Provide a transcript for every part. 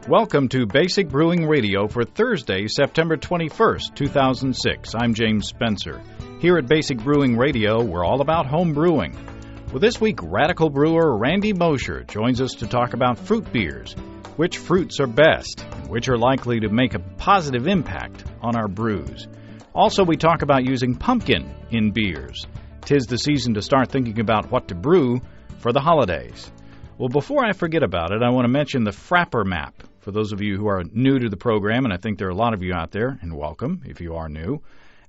Welcome to Basic Brewing Radio for Thursday, September 21st, 2006. I'm James Spencer. Here at Basic Brewing Radio, we're all about home brewing. Well, this week, Radical brewer Randy Mosher joins us to talk about fruit beers, which fruits are best, and which are likely to make a positive impact on our brews. Also, we talk about using pumpkin in beers. 'Tis the season to start thinking about what to brew for the holidays. Well, before I forget about it, I want to mention the Frapper map. For those of you who are new to the program, and I think there are a lot of you out there, and welcome if you are new,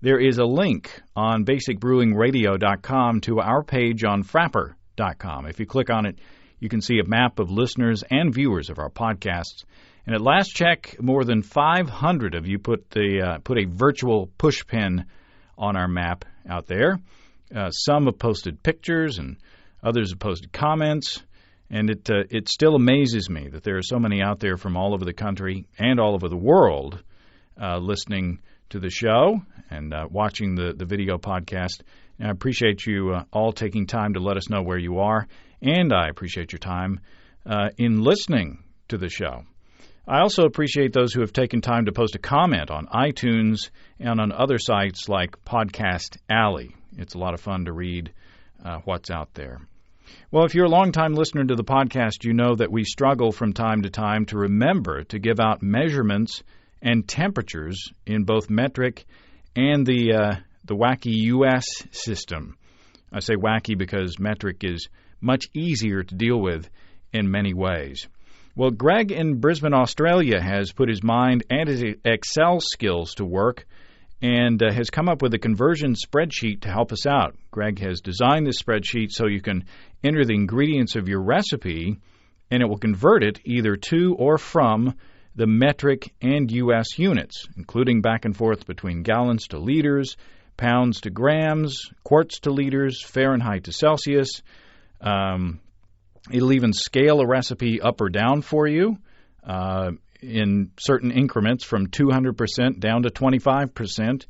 there is a link on basicbrewingradio.com to our page on frapper.com. If you click on it, you can see a map of listeners and viewers of our podcasts. And at last check, more than 500 of you put a virtual push pin on our map out there. Some have posted pictures, and others have posted comments. And it still amazes me that there are so many out there from all over the country and all over the world listening to the show and watching the video podcast. And I appreciate you all taking time to let us know where you are, and I appreciate your time in listening to the show. I also appreciate those who have taken time to post a comment on iTunes and on other sites like Podcast Alley. It's a lot of fun to read what's out there. Well, if you're a long-time listener to the podcast, you know that we struggle from time to time to remember to give out measurements and temperatures in both metric and the wacky U.S. system. I say wacky because metric is much easier to deal with in many ways. Well, Greg in Brisbane, Australia, has put his mind and his Excel skills to work and has come up with a conversion spreadsheet to help us out. Greg has designed this spreadsheet so you can enter the ingredients of your recipe, and it will convert it either to or from the metric and U.S. units, including back and forth between gallons to liters, pounds to grams, quarts to liters, Fahrenheit to Celsius. It'll even scale a recipe up or down for you in certain increments from 200% down to 25%,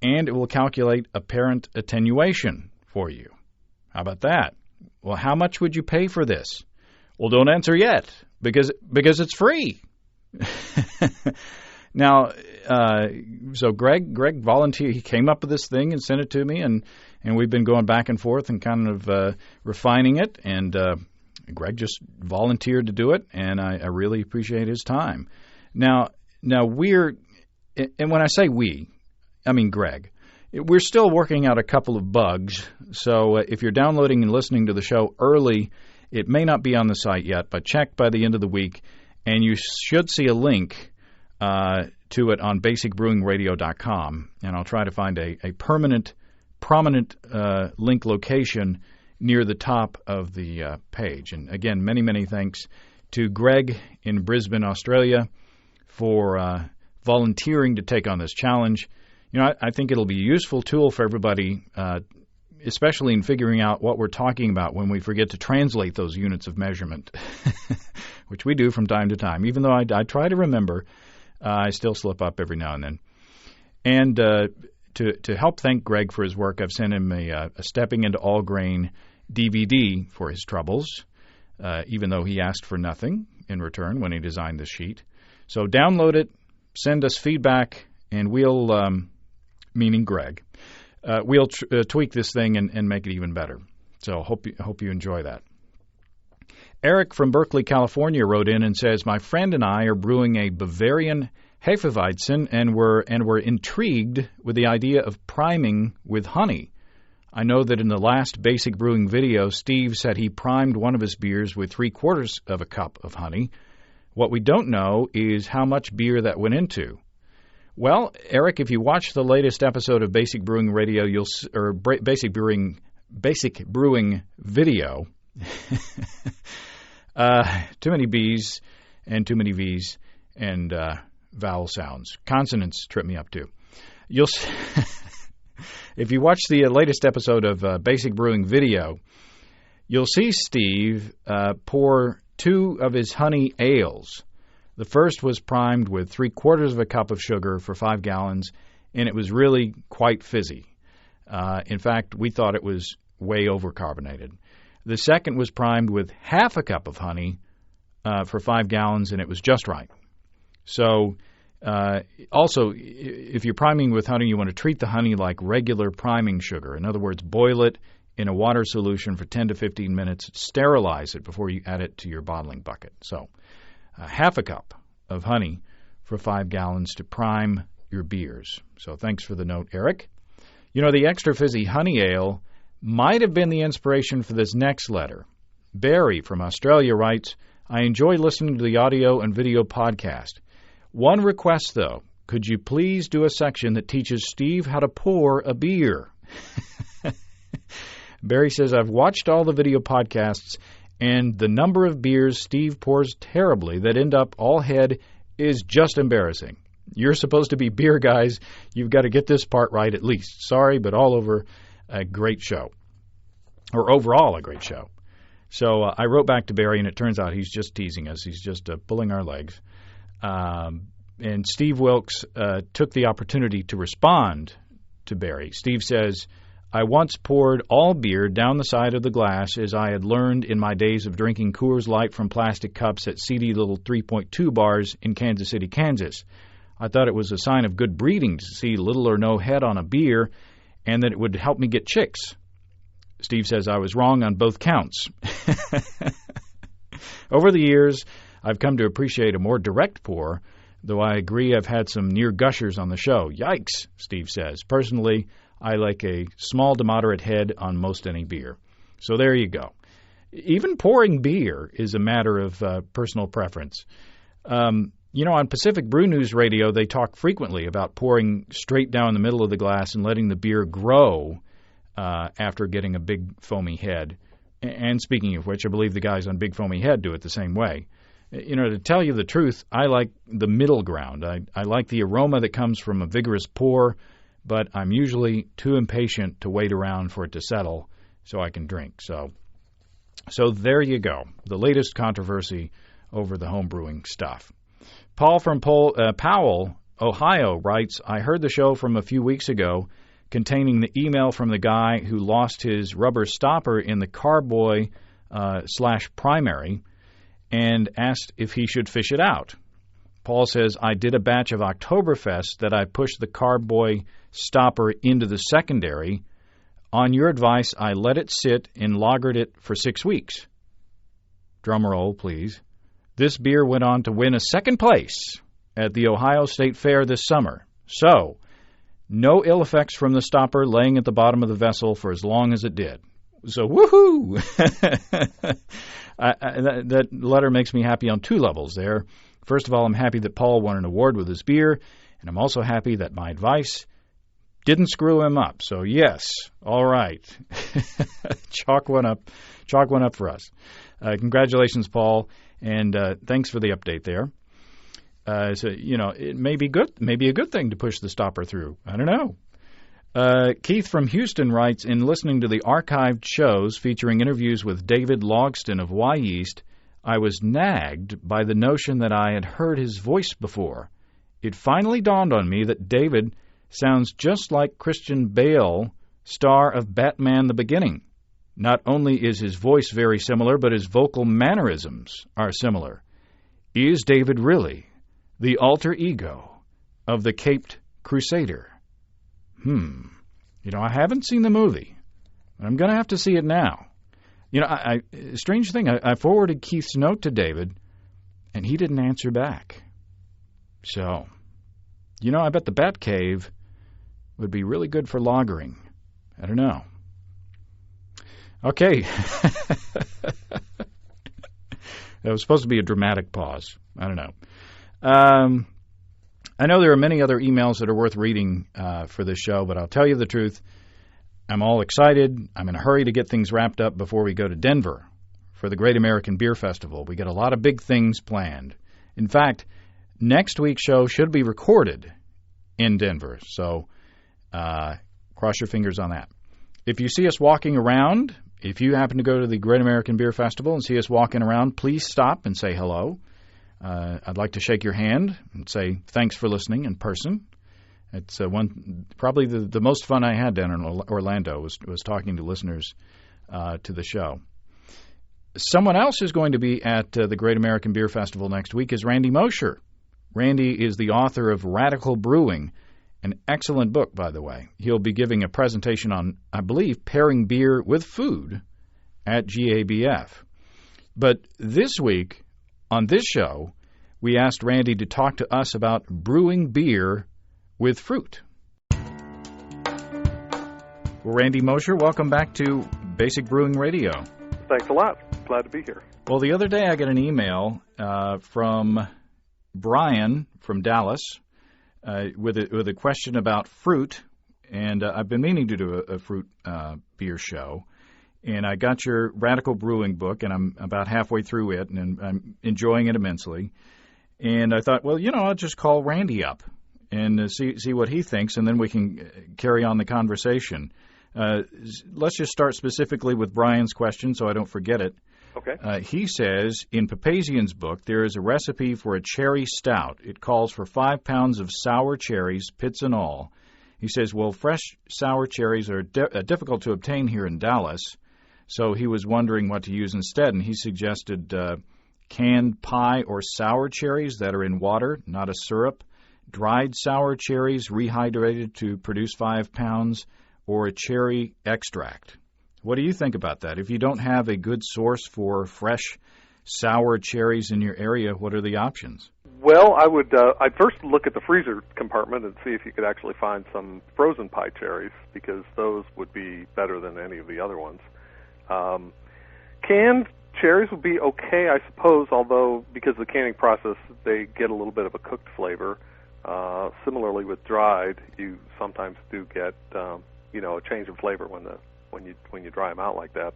and it will calculate apparent attenuation for you. How about that? Well, how much would you pay for this? Well, don't answer yet, because it's free. Now, so Greg volunteered. He came up with this thing and sent it to me, and we've been going back and forth and kind of refining it, and Greg just volunteered to do it, and I really appreciate his time. Now we're, and when I say we, I mean Greg, we're still working out a couple of bugs, so if you're downloading and listening to the show early, it may not be on the site yet, but check by the end of the week, and you should see a link to it on basicbrewingradio.com, and I'll try to find a prominent link location near the top of the page. And again, many, many thanks to Greg in Brisbane, Australia, for volunteering to take on this challenge. You know, I think it'll be a useful tool for everybody, especially in figuring out what we're talking about when we forget to translate those units of measurement, which we do from time to time. Even though I try to remember, I still slip up every now and then. And to help thank Greg for his work, I've sent him a Stepping into All Grain DVD for his troubles, even though he asked for nothing in return when he designed this sheet. So download it, send us feedback, and we'll, meaning Greg, we'll tweak this thing and make it even better. So hope you enjoy that. Eric from Berkeley, California wrote in and says, my friend and I are brewing a Bavarian Hefeweizen, and we're intrigued with the idea of priming with honey. I know that in the last Basic Brewing video, Steve said he primed one of his beers with 3/4 of a cup of honey. What we don't know is how much beer that went into. Well, Eric, if you watch the latest episode of Basic Brewing Radio, Basic Brewing video, too many B's and too many V's and vowel sounds. Consonants trip me up too. If you watch the latest episode of Basic Brewing Video, you'll see Steve pour 2 of his honey ales. The first was primed with 3/4 of a cup of sugar for 5 gallons, and it was really quite fizzy. In fact, we thought it was way overcarbonated. The second was primed with half a cup of honey for 5 gallons, and it was just right. So also, if you're priming with honey, you want to treat the honey like regular priming sugar. In other words, boil it in a water solution for 10 to 15 minutes. Sterilize it before you add it to your bottling bucket. So half a cup of honey for 5 gallons to prime your beers. So thanks for the note, Eric. You know, the extra fizzy honey ale might have been the inspiration for this next letter. Barry from Australia writes, I enjoy listening to the audio and video podcast. One request, though. Could you please do a section that teaches Steve how to pour a beer? Barry says, I've watched all the video podcasts, and the number of beers Steve pours terribly that end up all head is just embarrassing. You're supposed to be beer guys. You've got to get this part right at least. Sorry, but all over a great show. Or overall a great show. So I wrote back to Barry, and it turns out he's just teasing us. He's just pulling our legs. And Steve Wilkes took the opportunity to respond to Barry. Steve says, I once poured all beer down the side of the glass as I had learned in my days of drinking Coors Light from plastic cups at seedy little 3.2 bars in Kansas City, Kansas. I thought it was a sign of good breeding to see little or no head on a beer and that it would help me get chicks. Steve says I was wrong on both counts. Over the years, I've come to appreciate a more direct pour, though I agree I've had some near gushers on the show. Yikes, Steve says. Personally, I like a small to moderate head on most any beer. So there you go. Even pouring beer is a matter of personal preference. You know, on Pacific Brew News Radio, they talk frequently about pouring straight down the middle of the glass and letting the beer grow after getting a big foamy head. And speaking of which, I believe the guys on Big Foamy Head do it the same way. You know, to tell you the truth, I like the middle ground. I like the aroma that comes from a vigorous pour, but I'm usually too impatient to wait around for it to settle so I can drink. So there you go, the latest controversy over the home brewing stuff. Paul from Powell, Ohio, writes, I heard the show from a few weeks ago containing the email from the guy who lost his rubber stopper in the carboy / primary and asked if he should fish it out. Paul says, I did a batch of Oktoberfest that I pushed the carboy stopper into the secondary. On your advice, I let it sit and lagered it for 6 weeks. Drum roll, please. This beer went on to win a second place at the Ohio State Fair this summer. So, no ill effects from the stopper laying at the bottom of the vessel for as long as it did. So, woohoo! That letter makes me happy on 2 levels there. First of all, I'm happy that Paul won an award with his beer, and I'm also happy that my advice didn't screw him up. So, yes, all right. Chalk one up for us. Congratulations, Paul, and thanks for the update there. So, you know, it may be a good thing to push the stopper through. I don't know. Keith from Houston writes, in listening to the archived shows featuring interviews with David Logston of Y Yeast, I was nagged by the notion that I had heard his voice before. It finally dawned on me that David sounds just like Christian Bale, star of Batman the Beginning. Not only is his voice very similar, but his vocal mannerisms are similar. Is David really the alter ego of the Caped Crusader? You know, I haven't seen the movie, but I'm going to have to see it now. You know, strange thing, I forwarded Keith's note to David, and he didn't answer back. So, you know, I bet the Bat Cave would be really good for lagering. I don't know. Okay. That was supposed to be a dramatic pause. I don't know. I know there are many other emails that are worth reading for this show, but I'll tell you the truth. I'm all excited. I'm in a hurry to get things wrapped up before we go to Denver for the Great American Beer Festival. We got a lot of big things planned. In fact, next week's show should be recorded in Denver, so cross your fingers on that. If you see us walking around, if you happen to go to the Great American Beer Festival and see us walking around, please stop and say hello. I'd like to shake your hand and say thanks for listening in person. It's probably the most fun I had down in Orlando was talking to listeners to the show. Someone else who's going to be at the Great American Beer Festival next week is Randy Mosher. Randy is the author of Radical Brewing, an excellent book, by the way. He'll be giving a presentation on, I believe, pairing beer with food at GABF. But this week, on this show, we asked Randy to talk to us about brewing beer with fruit. Well, Randy Mosher, welcome back to Basic Brewing Radio. Thanks a lot. Glad to be here. Well, the other day I got an email from Brian from Dallas with a question about fruit, and I've been meaning to do a fruit beer show. And I got your Radical Brewing book, and I'm about halfway through it, and I'm enjoying it immensely. And I thought, well, I'll just call Randy up and see what he thinks, and then we can carry on the conversation. Let's just start specifically with Brian's question so I don't forget it. Okay. He says, in Papazian's book, there is a recipe for a cherry stout. It calls for 5 pounds of sour cherries, pits and all. He says, well, fresh sour cherries are difficult to obtain here in Dallas, so he was wondering what to use instead, and he suggested canned pie or sour cherries that are in water, not a syrup, dried sour cherries rehydrated to produce 5 pounds, or a cherry extract. What do you think about that? If you don't have a good source for fresh sour cherries in your area, what are the options? Well, I'd first look at the freezer compartment and see if you could actually find some frozen pie cherries, because those would be better than any of the other ones. Canned cherries would be okay, I suppose, although because of the canning process, they get a little bit of a cooked flavor. Similarly with dried, you sometimes do get a change in flavor when you dry them out like that.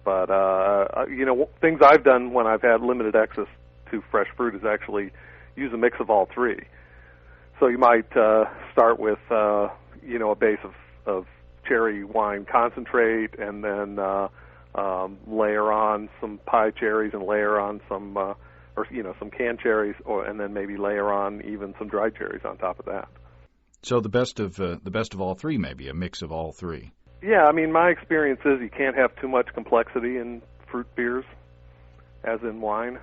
But things I've done when I've had limited access to fresh fruit is actually use a mix of all three. So you might start with a base of cherry wine concentrate, and then layer on some pie cherries, and layer on some canned cherries, and then maybe layer on even some dried cherries on top of that. So the best of all three, maybe a mix of all three. Yeah, I mean, my experience is you can't have too much complexity in fruit beers, as in wine.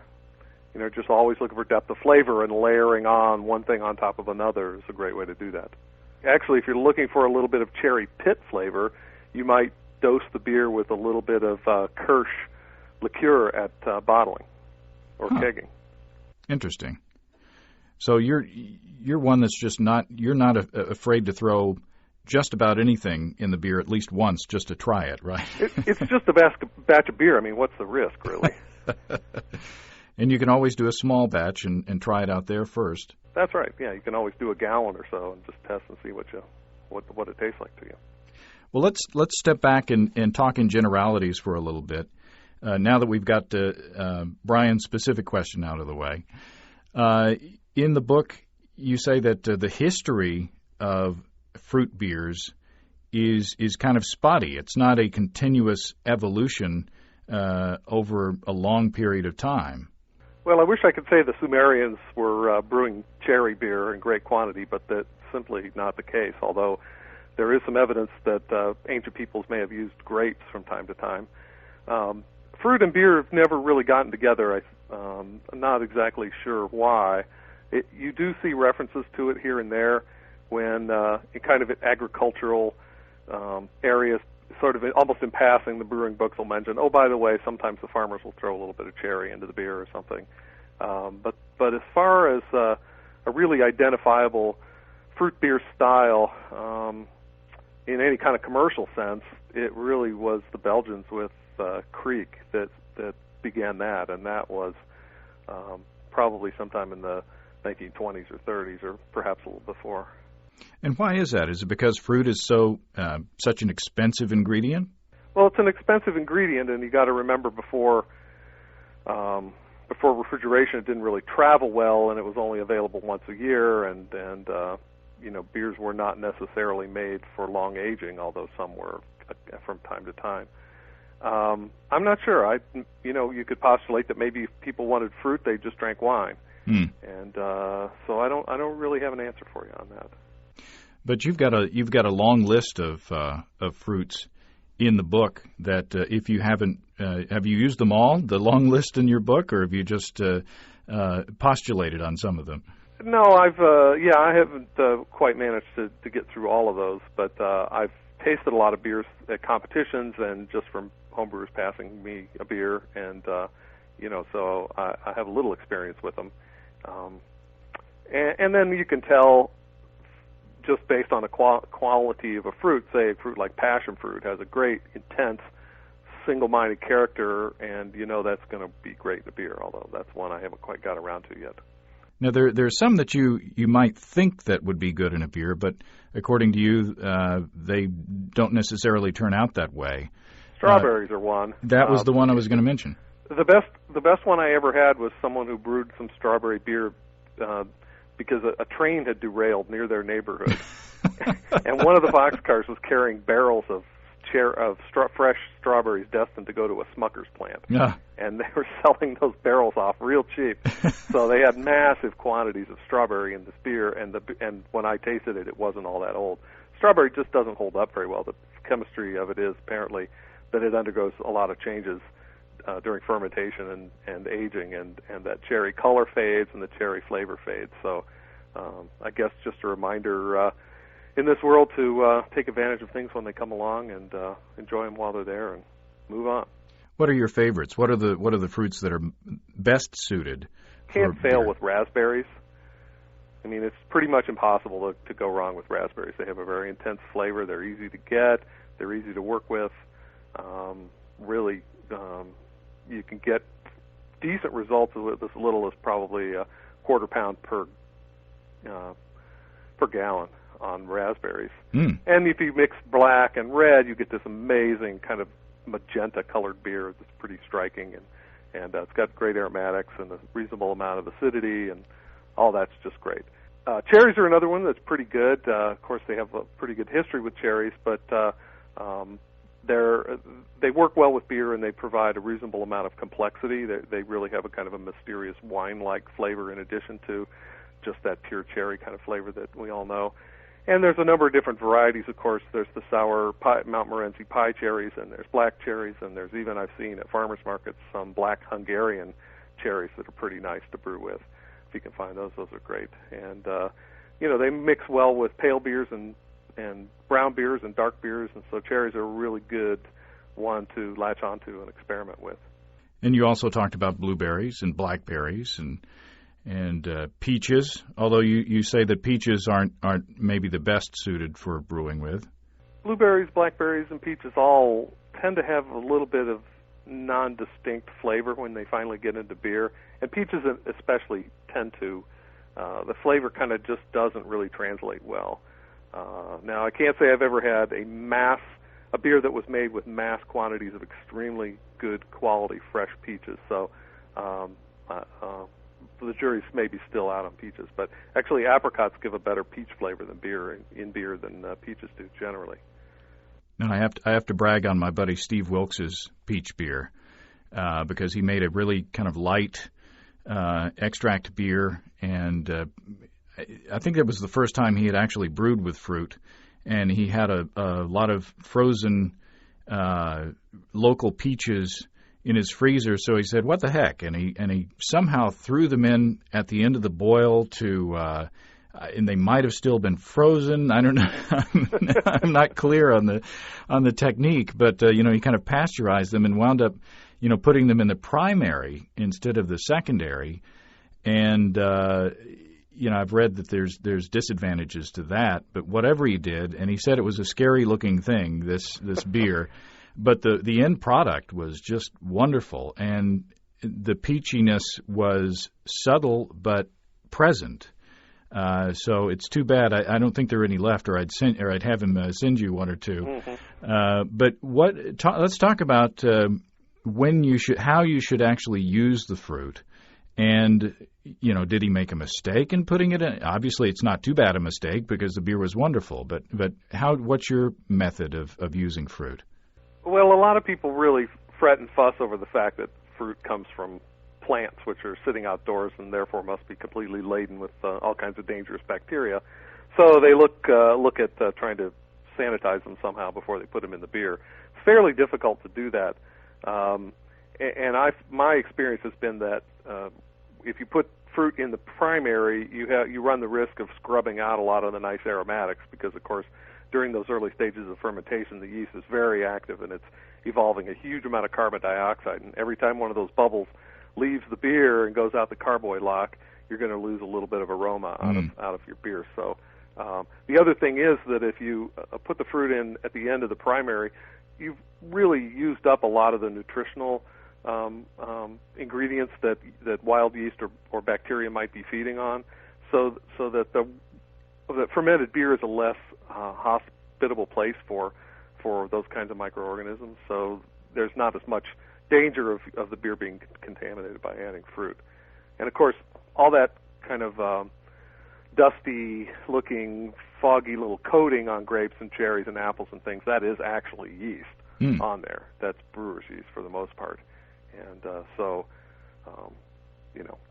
Just always looking for depth of flavor, and layering on one thing on top of another is a great way to do that. Actually, if you're looking for a little bit of cherry pit flavor, you might dose the beer with a little bit of Kirsch liqueur at bottling or kegging. Interesting. So you're one that's just not afraid to throw just about anything in the beer at least once just to try it, right? It's just a batch of beer. I mean, what's the risk, really? And you can always do a small batch and try it out there first. That's right. Yeah, you can always do a gallon or so and just test and see what it tastes like to you. Well, let's step back and talk in generalities for a little bit. Now that we've got Brian's specific question out of the way, in the book you say that the history of fruit beers is kind of spotty. It's not a continuous evolution over a long period of time. Well, I wish I could say the Sumerians were brewing cherry beer in great quantity, but that's simply not the case, although there is some evidence that ancient peoples may have used grapes from time to time. Fruit and beer have never really gotten together. I'm not exactly sure why. You do see references to it here and there when in kind of agricultural areas, sort of almost in passing, the brewing books will mention, oh, by the way, sometimes the farmers will throw a little bit of cherry into the beer or something. But as far as a really identifiable fruit beer style in any kind of commercial sense, it really was the Belgians with Kriek that began that, and that was probably sometime in the 1920s or 30s, or perhaps a little before. And why is that? Is it because fruit is such an expensive ingredient? Well, it's an expensive ingredient, and you got to remember before refrigeration, it didn't really travel well, and it was only available once a year, and beers were not necessarily made for long aging, although some were from time to time. I'm not sure. You could postulate that maybe if people wanted fruit, they just drank wine, and so I don't really have an answer for you on that. But you've got a long list of fruits in the book that if you haven't, have you used them all, the long list in your book, or have you just postulated on some of them? No, I haven't quite managed to get through all of those, but I've tasted a lot of beers at competitions and just from homebrewers passing me a beer, and so I have a little experience with them. And then you can tell just based on the quality of a fruit, say a fruit like passion fruit has a great, intense, single-minded character, and that's going to be great in a beer, although that's one I haven't quite got around to yet. Now, there's some that you might think that would be good in a beer, but according to you, they don't necessarily turn out that way. Strawberries are one. That was the one I was going to mention. The best one I ever had was someone who brewed some strawberry beer because a train had derailed near their neighborhood, and one of the boxcars was carrying barrels of fresh strawberries destined to go to a Smucker's plant. Yeah. And they were selling those barrels off real cheap. So they had massive quantities of strawberry in this beer, and when I tasted it, it wasn't all that old. Strawberry just doesn't hold up very well. The chemistry of it is apparently that it undergoes a lot of changes during fermentation and aging, and that cherry color fades and the cherry flavor fades. So I guess just a reminder in this world to take advantage of things when they come along and enjoy them while they're there and move on. What are your favorites? What are the fruits that are best suited? Can't fail with raspberries. I mean, it's pretty much impossible to go wrong with raspberries. They have a very intense flavor. They're easy to get. They're easy to work with. Really, you can get decent results with as little as probably a quarter pound per gallon on raspberries. And if you mix black and red, you get this amazing kind of magenta-colored beer that's pretty striking, and it's got great aromatics and a reasonable amount of acidity, and all that's just great. Cherries are another one that's pretty good. Of course, they have a pretty good history with cherries, but they work well with beer, and they provide a reasonable amount of complexity. They really have a kind of a mysterious wine-like flavor in addition to just that pure cherry kind of flavor that we all know. And there's a number of different varieties, of course. There's the sour Mount Morency pie cherries, and there's black cherries, and there's even, I've seen at farmers markets, some black Hungarian cherries that are pretty nice to brew with. If you can find those are great. And, they mix well with pale beers and brown beers and dark beers, and so cherries are a really good one to latch onto and experiment with. And you also talked about blueberries and blackberries and peaches, although you say that peaches aren't maybe the best suited for brewing with. Blueberries, blackberries, and peaches all tend to have a little bit of non-distinct flavor when they finally get into beer, and peaches especially tend to. The flavor kind of just doesn't really translate well. Now, I can't say I've ever had a beer that was made with mass quantities of extremely good quality fresh peaches, so the jury's maybe still out on peaches, but actually apricots give a better peach flavor than beer than peaches do generally. And I have to brag on my buddy Steve Wilkes's peach beer because he made a really kind of light extract beer, and I think it was the first time he had actually brewed with fruit, and he had a lot of frozen local peaches in his freezer, so he said, "What the heck?" And he somehow threw them in at the end of the boil and they might have still been frozen. I don't know. I'm not clear on the technique, but he kind of pasteurized them and wound up, putting them in the primary instead of the secondary. And I've read that there's disadvantages to that, but whatever he did, and he said it was a scary looking thing, this beer. But the end product was just wonderful, and the peachiness was subtle but present. So it's too bad. I don't think there are any left, or I'd have him send you one or two. Mm-hmm. But let's talk about how you should actually use the fruit. And did he make a mistake in putting it in? Obviously, it's not too bad a mistake because the beer was wonderful. But what's your method of using fruit? Well, a lot of people really fret and fuss over the fact that fruit comes from plants, which are sitting outdoors and therefore must be completely laden with all kinds of dangerous bacteria. So they look at trying to sanitize them somehow before they put them in the beer. It's fairly difficult to do that. And my experience has been that if you put fruit in the primary, you run the risk of scrubbing out a lot of the nice aromatics because, of course, during those early stages of fermentation, the yeast is very active and it's evolving a huge amount of carbon dioxide. And every time one of those bubbles leaves the beer and goes out the carboy lock, you're going to lose a little bit of aroma out of your beer. So the other thing is that if you put the fruit in at the end of the primary, you've really used up a lot of the nutritional ingredients that wild yeast or bacteria might be feeding on, so that the fermented beer is a less hospitable place for those kinds of microorganisms. So there's not as much danger of the beer being contaminated by adding fruit. And of course, all that kind of dusty-looking, foggy little coating on grapes and cherries and apples and things, that is actually yeast on there. That's brewer's yeast for the most part. And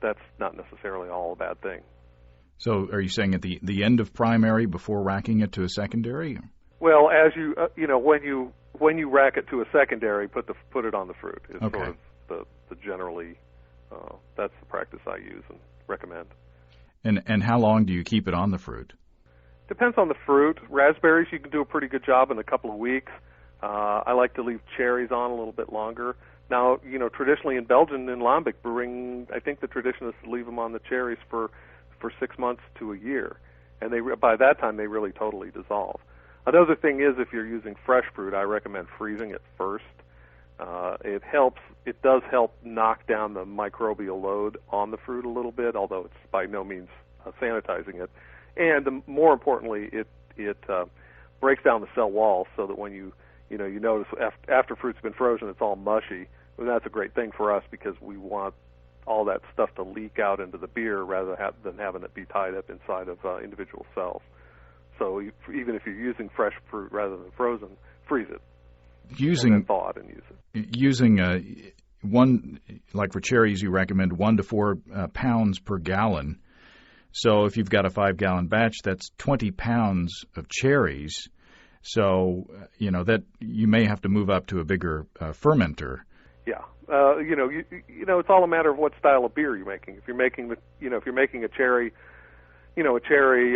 that's not necessarily all a bad thing. So are you saying at the end of primary before racking it to a secondary? Well, as you when you rack it to a secondary, put it on the fruit. Is okay. Sort of the generally that's the practice I use and recommend. And how long do you keep it on the fruit? Depends on the fruit. Raspberries you can do a pretty good job in a couple of weeks. I like to leave cherries on a little bit longer. Now, traditionally in Belgian, in Lambic brewing, I think the tradition is to leave them on the cherries for 6 months to a year, and by that time they really totally dissolve. Another thing is, if you're using fresh fruit, I recommend freezing it first. It does help knock down the microbial load on the fruit a little bit, although it's by no means sanitizing it. And more importantly, it breaks down the cell wall so that when you notice after fruit's been frozen, it's all mushy. Well, that's a great thing for us because we want all that stuff to leak out into the beer rather than having it be tied up inside of individual cells. So even if you're using fresh fruit rather than frozen, freeze it. And then thaw it and use it. Using one, like for cherries, you recommend 1 to 4 pounds per gallon. So if you've got a 5-gallon batch, that's 20 pounds of cherries. So, that you may have to move up to a bigger fermenter. Yeah. It's all a matter of what style of beer you're making. If you're making a cherry, a cherry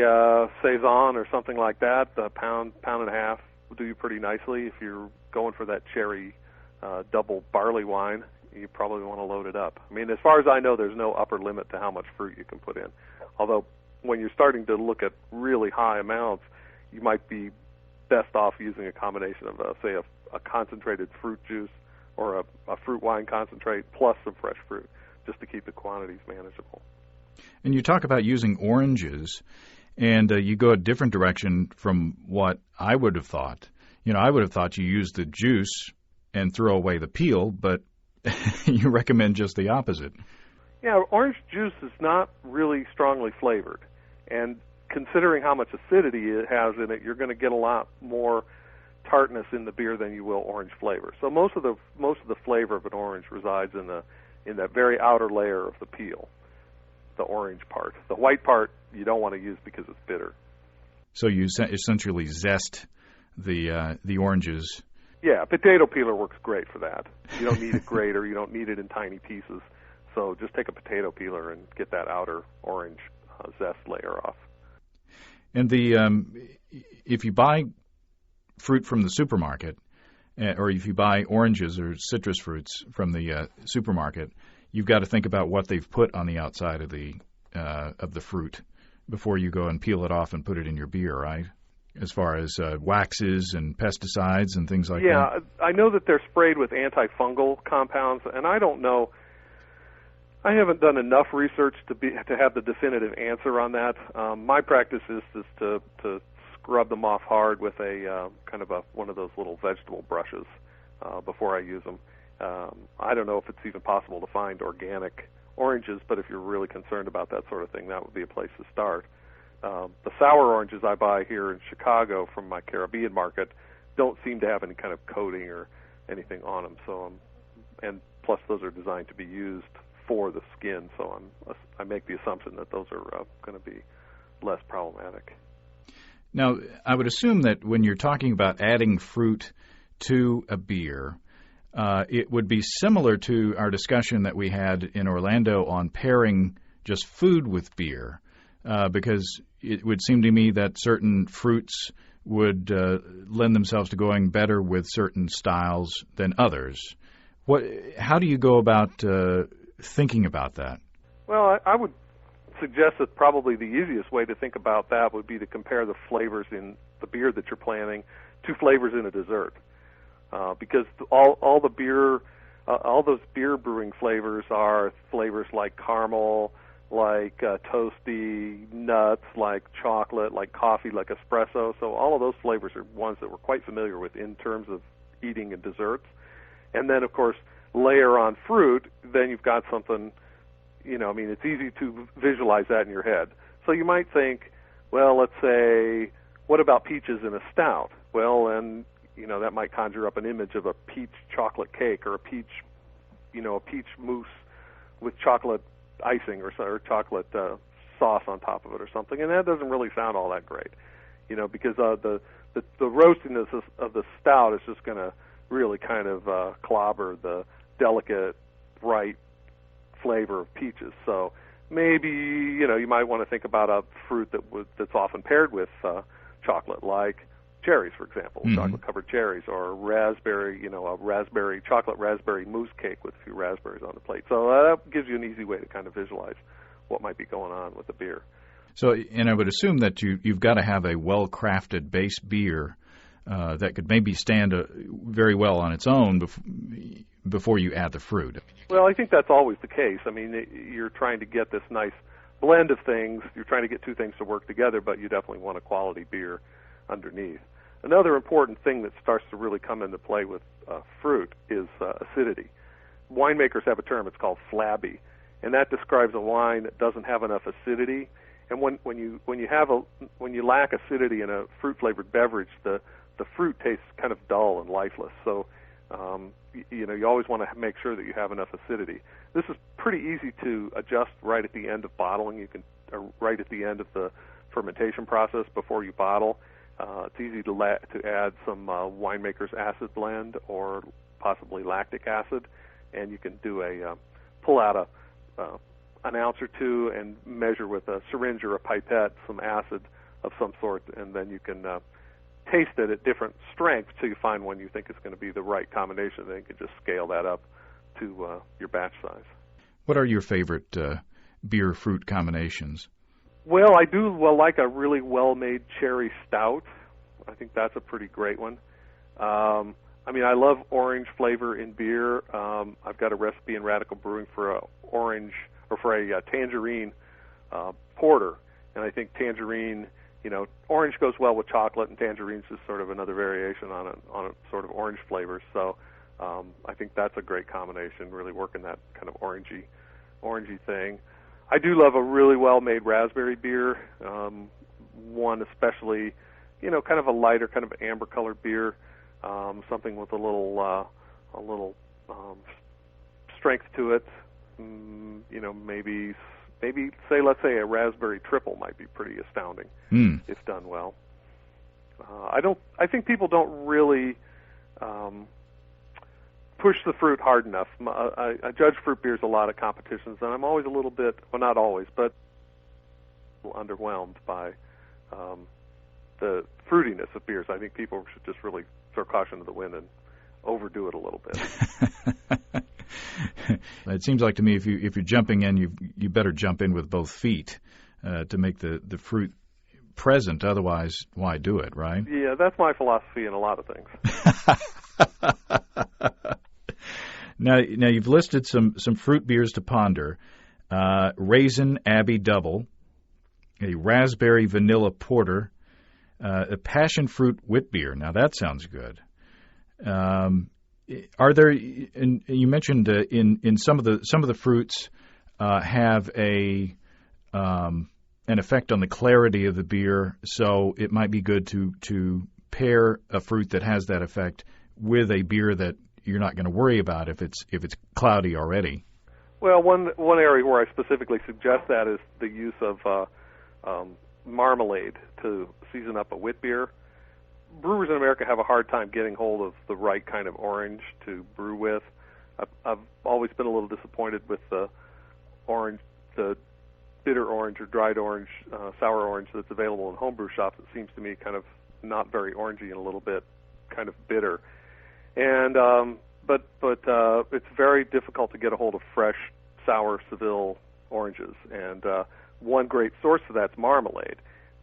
saison or something like that, a pound and a half will do you pretty nicely. If you're going for that cherry double barley wine, you probably want to load it up. I mean, as far as I know, there's no upper limit to how much fruit you can put in. Although when you're starting to look at really high amounts, you might be best off using a combination of, say, a concentrated fruit juice or a fruit wine concentrate plus some fresh fruit, just to keep the quantities manageable. And you talk about using oranges, and you go a different direction from what I would have thought. I would have thought you use the juice and throw away the peel, but you recommend just the opposite. Yeah, orange juice is not really strongly flavored, and considering how much acidity it has in it, you're going to get a lot more tartness in the beer than you will orange flavor. So most of the flavor of an orange resides in that very outer layer of the peel, the orange part. The white part you don't want to use because it's bitter. So you essentially zest the oranges. Yeah, potato peeler works great for that. You don't need a grater. You don't need it in tiny pieces. So just take a potato peeler and get that outer orange zest layer off. And if you buy fruit from the supermarket, or if you buy oranges or citrus fruits from the supermarket, you've got to think about what they've put on the outside of the fruit before you go and peel it off and put it in your beer, right? As far as waxes and pesticides and things like that. Yeah, I know that they're sprayed with antifungal compounds, and I don't know. I haven't done enough research to have the definitive answer on that. My practice is to scrub them off hard with a one of those little vegetable brushes before I use them. I don't know if it's even possible to find organic oranges, but if you're really concerned about that sort of thing, that would be a place to start. The sour oranges I buy here in Chicago from my Caribbean market don't seem to have any kind of coating or anything on them. So, and plus those are designed to be used for the skin, so I make the assumption that those are going to be less problematic. Now, I would assume that when you're talking about adding fruit to a beer, it would be similar to our discussion that we had in Orlando on pairing just food with beer, because it would seem to me that certain fruits would lend themselves to going better with certain styles than others. How do you go about thinking about that? Well, I would suggest that probably the easiest way to think about that would be to compare the flavors in the beer that you're planning to flavors in a dessert, because all the beer, all those beer brewing flavors are flavors like caramel, like toasty, nuts, like chocolate, like coffee, like espresso. So all of those flavors are ones that we're quite familiar with in terms of eating and desserts. And then, of course, layer on fruit, then you've got something, it's easy to visualize that in your head. So you might think, well, let's say, what about peaches in a stout? Well, and, that might conjure up an image of a peach chocolate cake or a peach mousse with chocolate icing or chocolate sauce on top of it or something. And that doesn't really sound all that great, because the roastiness of the stout is just going to really kind of clobber the delicate, bright flavor of peaches. So maybe, you might want to think about a fruit that's often paired with chocolate, like cherries, for example, chocolate-covered cherries, or raspberry, a chocolate raspberry mousse cake with a few raspberries on the plate. So that gives you an easy way to kind of visualize what might be going on with the beer. So, and I would assume that you've got to have a well-crafted base beer that could maybe stand very well on its own before you add the fruit. Well, I think that's always the case. I mean, you're trying to get this nice blend of things. You're trying to get two things to work together, but you definitely want a quality beer underneath. Another important thing that starts to really come into play with fruit is acidity. Winemakers have a term, it's called flabby, and that describes a wine that doesn't have enough acidity. And when you lack acidity in a fruit-flavored beverage, the fruit tastes kind of dull and lifeless. So, you always want to make sure that you have enough acidity. This is pretty easy to adjust right at the end of bottling. Right at the end of the fermentation process before you bottle. It's easy to add some winemaker's acid blend or possibly lactic acid, and you can pull out an ounce or two and measure with a syringe or a pipette some acid of some sort, and then you can taste it at different strengths till you find one you think is going to be the right combination. Then you can just scale that up to your batch size. What are your favorite beer fruit combinations? Well, I do like a really well-made cherry stout. I think that's a pretty great one. I love orange flavor in beer. I've got a recipe in Radical Brewing for a tangerine porter, and I think tangerine, orange goes well with chocolate, and tangerine's just sort of another variation on a sort of orange flavor. So I think that's a great combination, really working that kind of orangey thing. I do love a really well-made raspberry beer, one especially, kind of a lighter, kind of amber-colored beer, something with a little strength to it. Let's say a raspberry triple might be pretty astounding if done well. I think people don't really push the fruit hard enough. I judge fruit beers a lot at competitions, and I'm always a little bit, well, not always, but underwhelmed by the fruitiness of beers. I think people should just really throw caution to the wind and overdo it a little bit. It seems like to me if you're jumping in, you better jump in with both feet to make the fruit present. Otherwise, why do it, right? Yeah, that's my philosophy in a lot of things. Now you've listed some fruit beers to ponder: Raisin Abbey Double, a Raspberry Vanilla Porter, a Passion Fruit Wit Beer. Now that sounds good. Are there? And you mentioned in some of the fruits have an effect on the clarity of the beer, so it might be good to pair a fruit that has that effect with a beer that you're not going to worry about if it's cloudy already. Well, one area where I specifically suggest that is the use of marmalade to season up a wit beer. Brewers in America have a hard time getting hold of the right kind of orange to brew with. I've always been a little disappointed with the bitter orange or dried orange, sour orange that's available in homebrew shops. It seems to me kind of not very orangey and a little bit kind of bitter. And but it's very difficult to get a hold of fresh, sour Seville oranges. And one great source of that's marmalade.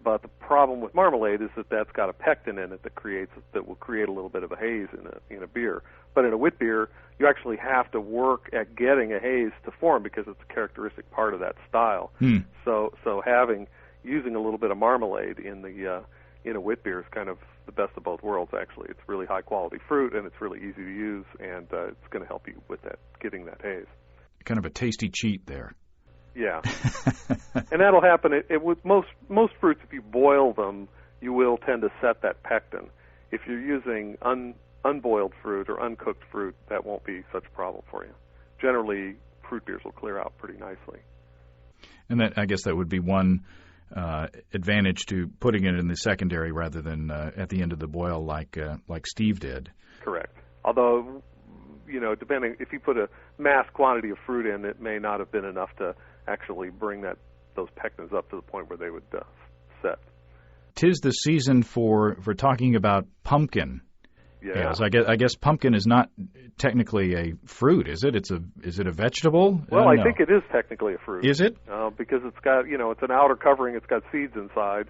But the problem with marmalade is that that's got a pectin in it that will create a little bit of a haze in a beer. But in a wit beer, you actually have to work at getting a haze to form because it's a characteristic part of that style. So using a little bit of marmalade in a wit beer is kind of the best of both worlds. Actually, it's really high quality fruit and it's really easy to use, and it's going to help you with that getting that haze. Kind of a tasty cheat there. Yeah, and that'll happen. With most fruits, if you boil them, you will tend to set that pectin. If you're using unboiled fruit or uncooked fruit, that won't be such a problem for you. Generally, fruit beers will clear out pretty nicely. And I guess that would be one advantage to putting it in the secondary rather than at the end of the boil like Steve did. Correct. Although, depending, if you put a mass quantity of fruit in, it may not have been enough to actually bring those pectins up to the point where they would set. 'Tis the season for talking about pumpkin. Yeah. Yes, I guess pumpkin is not technically a fruit, is it? Is it a vegetable? Well, I think it is technically a fruit. Is it? Because it's got, it's an outer covering, it's got seeds inside.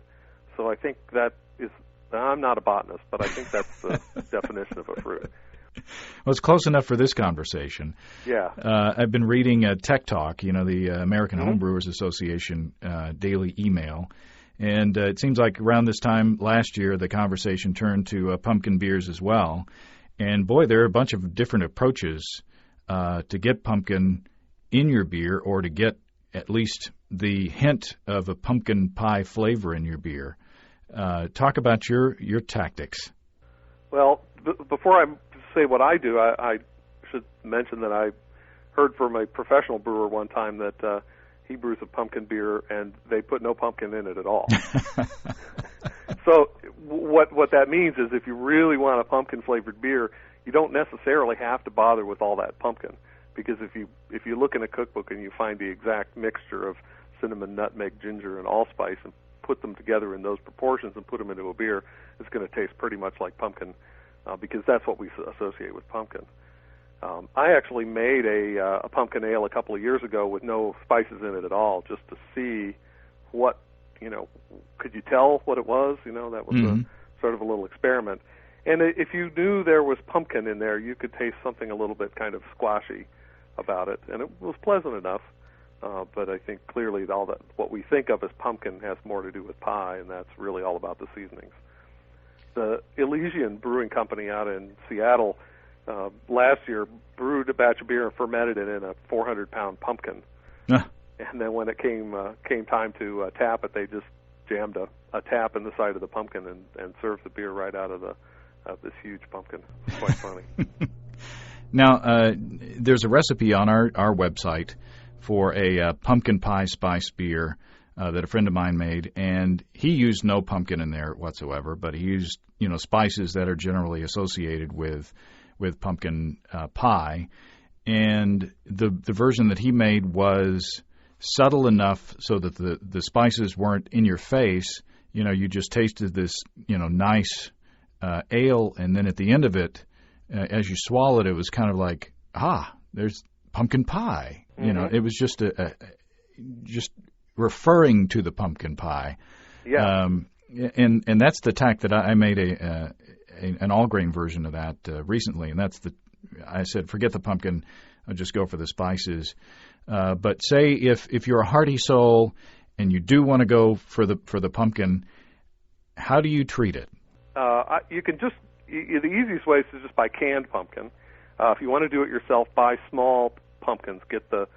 So I think that is, I'm not a botanist, but I think that's the definition of a fruit. Well, it's close enough for this conversation. Yeah. I've been reading Tech Talk, the American Homebrewers Association daily email, and it seems like around this time last year the conversation turned to pumpkin beers as well. And, boy, there are a bunch of different approaches to get pumpkin in your beer or to get at least the hint of a pumpkin pie flavor in your beer. Talk about your tactics. Well, before I say what I do, I should mention that I heard from a professional brewer one time that he brews a pumpkin beer and they put no pumpkin in it at all. So what that means is if you really want a pumpkin flavored beer, you don't necessarily have to bother with all that pumpkin, because if you look in a cookbook and you find the exact mixture of cinnamon, nutmeg, ginger, and allspice and put them together in those proportions and put them into a beer, it's going to taste pretty much like pumpkin. Because that's what we associate with pumpkin. I actually made a pumpkin ale a couple of years ago with no spices in it at all, just to see what, could you tell what it was? That was sort of a little experiment. And if you knew there was pumpkin in there, you could taste something a little bit kind of squashy about it, and it was pleasant enough. But I think clearly what we think of as pumpkin has more to do with pie, and that's really all about the seasonings. The Elysian Brewing Company out in Seattle last year brewed a batch of beer and fermented it in a 400-pound pumpkin. And then when it came time to tap it, they just jammed a tap in the side of the pumpkin and served the beer right out of this huge pumpkin. It's quite funny. Now, there's a recipe on our website for a pumpkin pie spice beer that a friend of mine made, and he used no pumpkin in there whatsoever, but he used spices that are generally associated with pumpkin pie. And the version that he made was subtle enough so that the spices weren't in your face. You just tasted this nice ale, and then at the end of it, as you swallowed, it was kind of like, there's pumpkin pie. Mm-hmm. It was just just referring to the pumpkin pie. Yeah. And that's the tack that I made an all-grain version of that recently, and I said, forget the pumpkin, I'll just go for the spices. But say if you're a hearty soul and you do want to go for the pumpkin, how do you treat it? You can the easiest way is just buy canned pumpkin. If you want to do it yourself, buy small pumpkins. Get the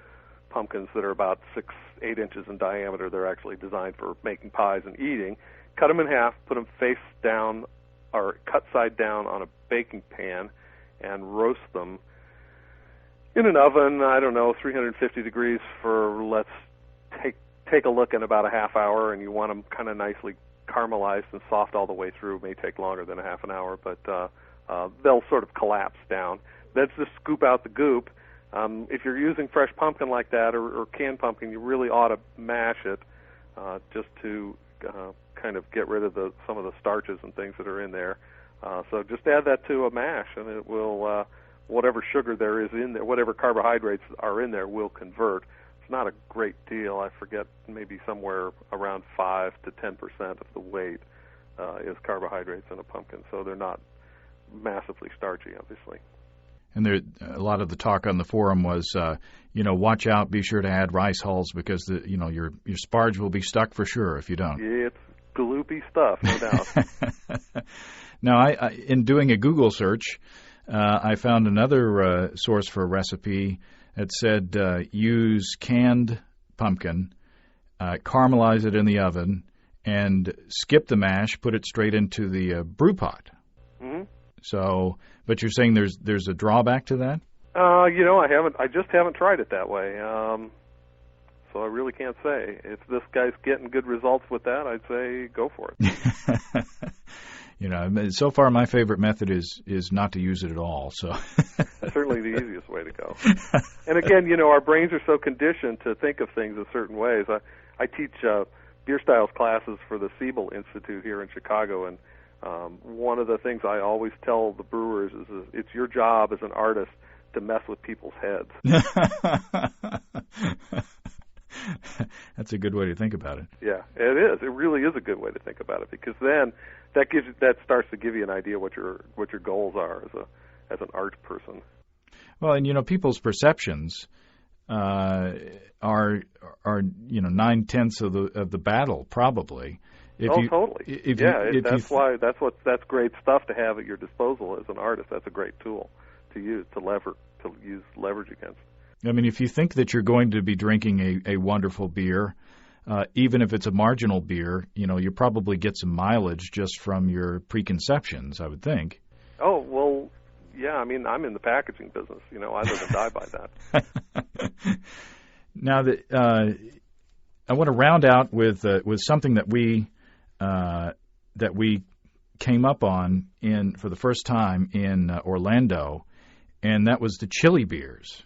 pumpkins that are about 6-8 inches in diameter. They're actually designed for making pies and eating. Cut them in half, put them face down or cut side down on a baking pan, and roast them in an oven, 350 degrees for, let's take a look in about a half hour, and you want them kind of nicely caramelized and soft all the way through. It may take longer than a half an hour, but they'll sort of collapse down. Then just scoop out the goop, If you're using fresh pumpkin like that or canned pumpkin, you really ought to mash it just to kind of get rid of some of the starches and things that are in there. So just add that to a mash, and it will, whatever sugar there is in there, whatever carbohydrates are in there will convert. It's not a great deal. I forget, maybe somewhere around 5 to 10% of the weight is carbohydrates in a pumpkin, so they're not massively starchy, obviously. And there, a lot of the talk on the forum was, watch out, be sure to add rice hulls because your sparge will be stuck for sure if you don't. It's gloopy stuff, no doubt. Now, I in doing a Google search, I found another source for a recipe that said use canned pumpkin, caramelize it in the oven, and skip the mash, put it straight into the brew pot. Mm-hmm. So, but you're saying there's a drawback to that? I just haven't tried it that way. So I really can't say. If this guy's getting good results with that, I'd say go for it. So far my favorite method is not to use it at all. So that's certainly the easiest way to go. And again, our brains are so conditioned to think of things in certain ways. I teach beer styles classes for the Siebel Institute here in Chicago, and one of the things I always tell the brewers is it's your job as an artist to mess with people's heads. That's a good way to think about it. Yeah, it is. It really is a good way to think about it, because then that starts to give you an idea what your goals are as an art person. Well, and people's perceptions are 9/10 of the battle probably. Totally. That's great stuff to have at your disposal as an artist. That's a great tool to use use leverage against. I mean, if you think that you're going to be drinking a wonderful beer, even if it's a marginal beer, you probably get some mileage just from your preconceptions, I would think. Oh, well, yeah, I mean, I'm in the packaging business. I live and die by that. Now, I want to round out with something that we came up on for the first time in Orlando, and that was the chili beers.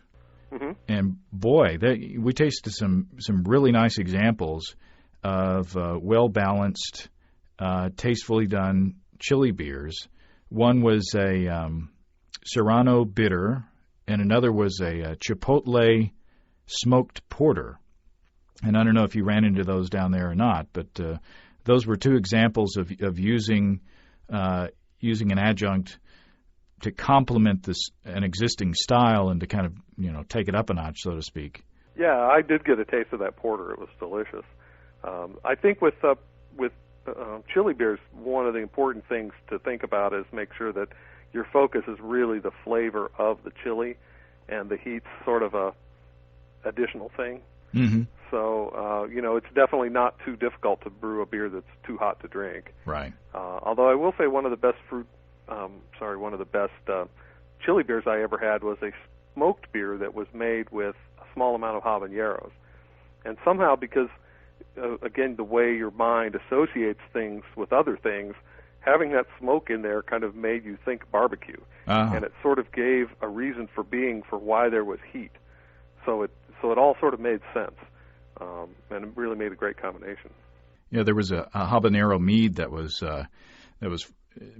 Mm-hmm. And boy, we tasted some really nice examples of well-balanced, tastefully done chili beers. One was a Serrano bitter, and another was a Chipotle smoked porter. And I don't know if you ran into those down there or not, but those were two examples of using an adjunct to complement an existing style and to kind of take it up a notch, so to speak. Yeah, I did get a taste of that porter. It was delicious. I think with chili beers, one of the important things to think about is make sure that your focus is really the flavor of the chili, and the heat's sort of a additional thing. Mm-hmm. So, it's definitely not too difficult to brew a beer that's too hot to drink. Right. Although I will say one of the best chili beers I ever had was a smoked beer that was made with a small amount of habaneros. And somehow, because, again, the way your mind associates things with other things, having that smoke in there kind of made you think barbecue. Uh-huh. And it sort of gave a reason for why there was heat. So it all sort of made sense, and it really made a great combination. Yeah, there was a habanero mead that was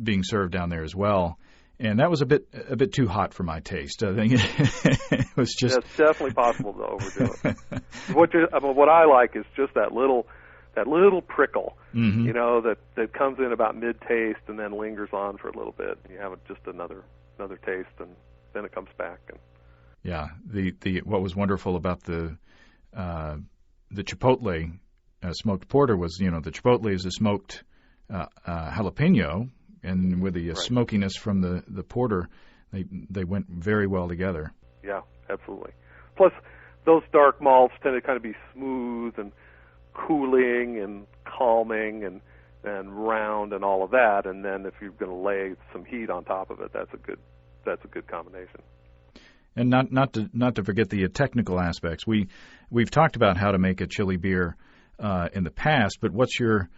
being served down there as well, and that was a bit too hot for my taste. I think it was just. Yeah, it's definitely possible to overdo it. What I like is just that little prickle, mm-hmm. That comes in about mid-taste and then lingers on for a little bit. You have just another taste, and then it comes back. And yeah, the what was wonderful about the Chipotle smoked porter was, the Chipotle is a smoked jalapeno, and with the smokiness from the porter, they went very well together. Yeah, absolutely. Plus, those dark malts tend to kind of be smooth and cooling and calming and round and all of that. And then if you're going to lay some heat on top of it, that's a good combination. And not to forget the technical aspects. We've talked about how to make a chili beer in the past, but what's your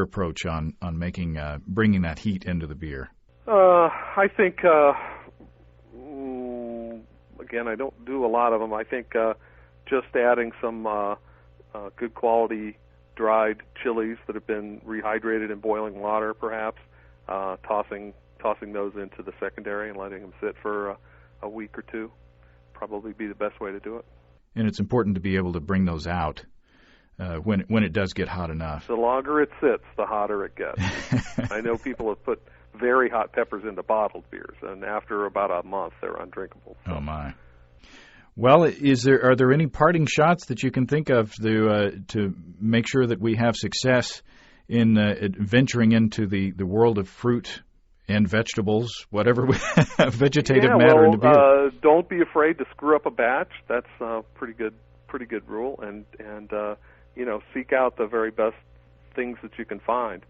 approach on making bringing that heat into the beer? I think Again, I don't do a lot of them. I think just adding some good quality dried chilies that have been rehydrated in boiling water, perhaps, tossing those into the secondary and letting them sit for a week or two, probably be the best way to do it. And it's important to be able to bring those out when it does get hot enough. The longer it sits, the hotter it gets. I know people have put very hot peppers into bottled beers, and after about a month, they're undrinkable. So. Oh, my. Well, are there any parting shots that you can think of to make sure that we have success in venturing into the world of fruit and vegetables, whatever vegetative matter into beer? Don't be afraid to screw up a batch. That's a pretty good rule, and seek out the very best things that you can find,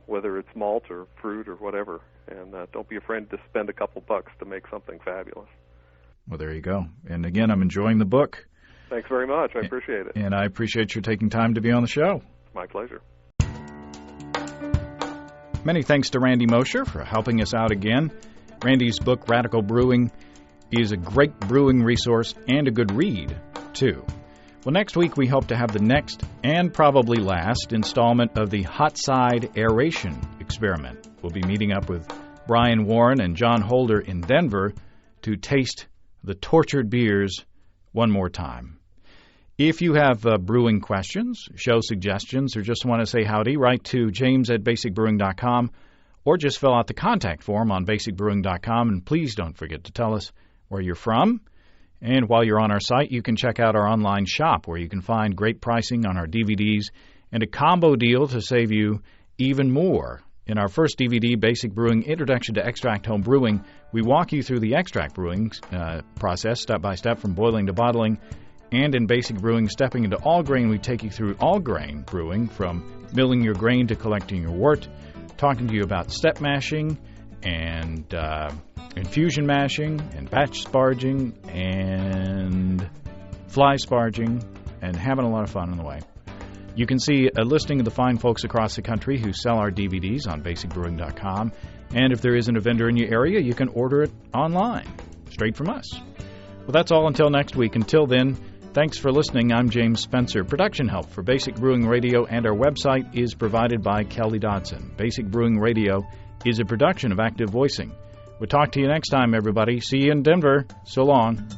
whether it's malt or fruit or whatever, and don't be afraid to spend a couple bucks to make something fabulous. Well, there you go. And again, I'm enjoying the book. Thanks very much. I appreciate it. And I appreciate your taking time to be on the show. My pleasure. Many thanks to Randy Mosher for helping us out again. Randy's book, Radical Brewing, is a great brewing resource and a good read, too. Well, next week we hope to have the next and probably last installment of the Hot Side Aeration Experiment. We'll be meeting up with Brian Warren and John Holder in Denver to taste the tortured beers one more time. If you have brewing questions, show suggestions, or just want to say howdy, write to james@basicbrewing.com or just fill out the contact form on basicbrewing.com. And please don't forget to tell us where you're from. And while you're on our site, you can check out our online shop where you can find great pricing on our DVDs and a combo deal to save you even more. In our first DVD, Basic Brewing Introduction to Extract Home Brewing, we walk you through the extract brewing process step by step from boiling to bottling. And in Basic Brewing, Stepping into All Grain, we take you through all grain brewing from milling your grain to collecting your wort, talking to you about step mashing and infusion mashing and batch sparging and fly sparging and having a lot of fun on the way. You can see a listing of the fine folks across the country who sell our DVDs on basicbrewing.com. And if there isn't a vendor in your area, you can order it online, straight from us. Well, that's all until next week. Until then, thanks for listening. I'm James Spencer. Production help for Basic Brewing Radio and our website is provided by Kelly Dodson. Basic Brewing Radio is a production of Active Voicing. We'll talk to you next time, everybody. See you in Denver. So long.